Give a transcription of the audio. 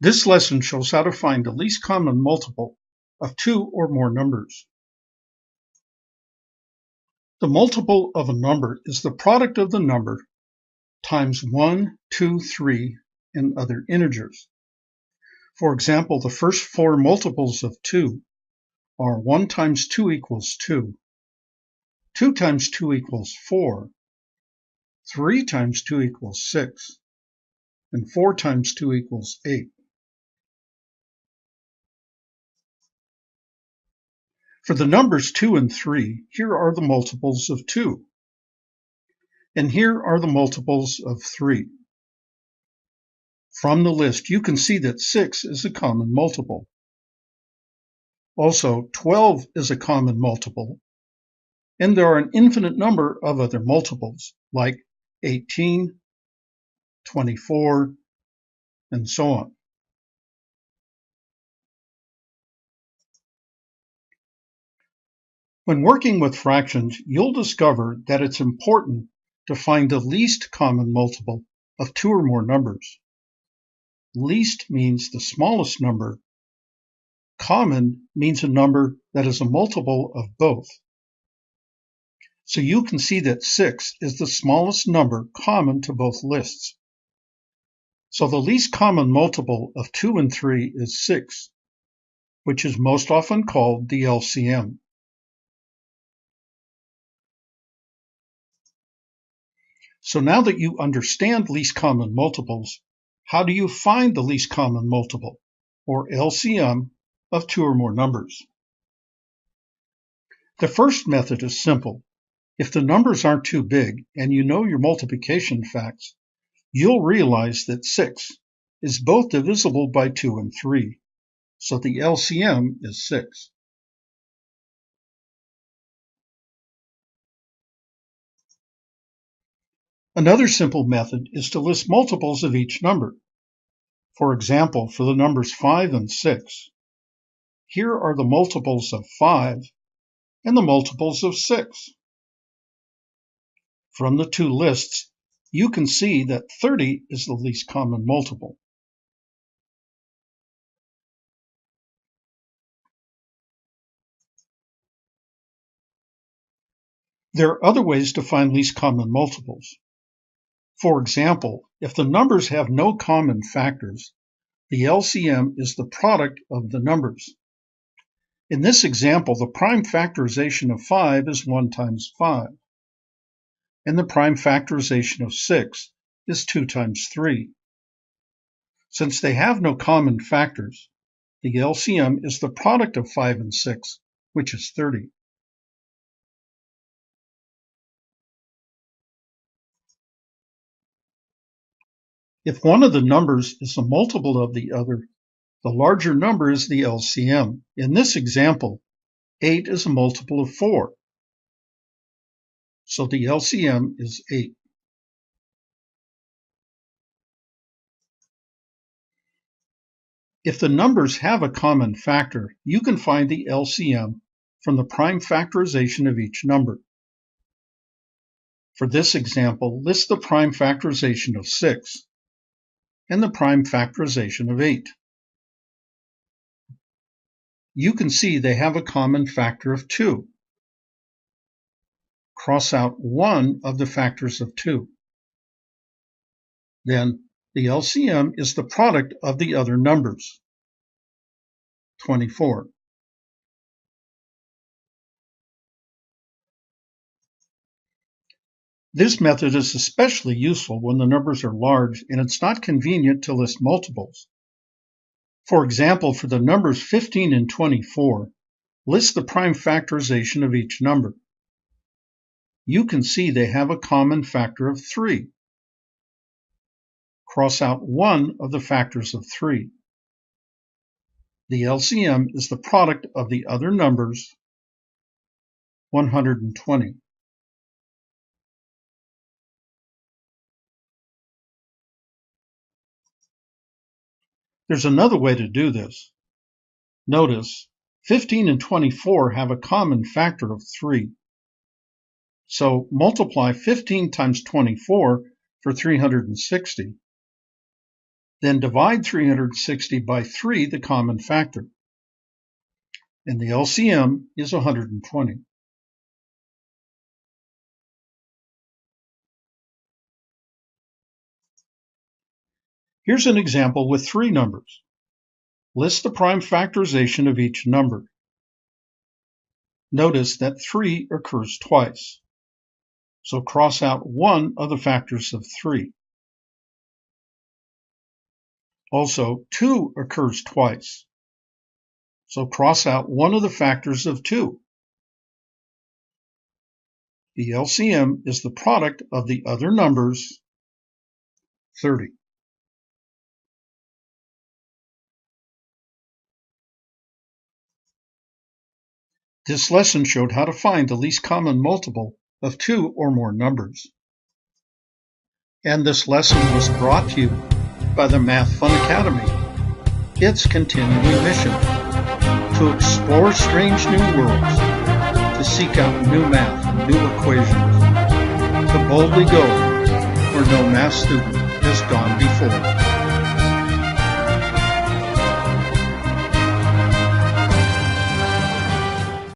This lesson shows how to find the least common multiple of two or more numbers. The multiple of a number is the product of the number times 1, 2, 3, and other integers. For example, the first four multiples of 2 are 1 times 2 equals 2, 2 times 2 equals 4, 3 times 2 equals 6, and 4 times 2 equals 8. For the numbers 2 and 3, here are the multiples of 2. And here are the multiples of 3. From the list, you can see that 6 is a common multiple. Also, 12 is a common multiple, and there are an infinite number of other multiples, like 18, 24, and so on. When working with fractions, you'll discover that it's important to find the least common multiple of two or more numbers. Least means the smallest number. Common means a number that is a multiple of both. So you can see that 6 is the smallest number common to both lists. So the least common multiple of 2 and 3 is 6, which is most often called the LCM. So now that you understand least common multiples, how do you find the least common multiple, or LCM, of two or more numbers? The first method is simple. If the numbers aren't too big and you know your multiplication facts, you'll realize that 6 is both divisible by 2 and 3, so the LCM is 6. Another simple method is to list multiples of each number. For example, for the numbers 5 and 6, here are the multiples of 5 and the multiples of 6. From the two lists, you can see that 30 is the least common multiple. There are other ways to find least common multiples. For example, if the numbers have no common factors, the LCM is the product of the numbers. In this example, the prime factorization of 5 is 1 times 5, and the prime factorization of 6 is 2 times 3. Since they have no common factors, the LCM is the product of 5 and 6, which is 30. If one of the numbers is a multiple of the other, the larger number is the LCM. In this example, 8 is a multiple of 4, so the LCM is 8. If the numbers have a common factor, you can find the LCM from the prime factorization of each number. For this example, list the prime factorization of 6 and the prime factorization of 8. You can see they have a common factor of 2. Cross out one of the factors of 2. Then the LCM is the product of the other numbers, 24. This method is especially useful when the numbers are large and it's not convenient to list multiples. For example, for the numbers 15 and 24, list the prime factorization of each number. You can see they have a common factor of 3. Cross out one of the factors of 3. The LCM is the product of the other numbers, 120. There's another way to do this. Notice, 15 and 24 have a common factor of 3. So multiply 15 times 24 for 360. Then divide 360 by 3, the common factor. And the LCM is 120. Here's an example with 3 numbers. List the prime factorization of each number. Notice that 3 occurs twice. So cross out one of the factors of 3. Also, 2 occurs twice. So cross out one of the factors of 2. The LCM is the product of the other numbers, 30. This lesson showed how to find the least common multiple of 2 or more numbers. And this lesson was brought to you by the Math Fun Academy. Its continuing mission: to explore strange new worlds, to seek out new math and new equations, to boldly go where no math student has gone before.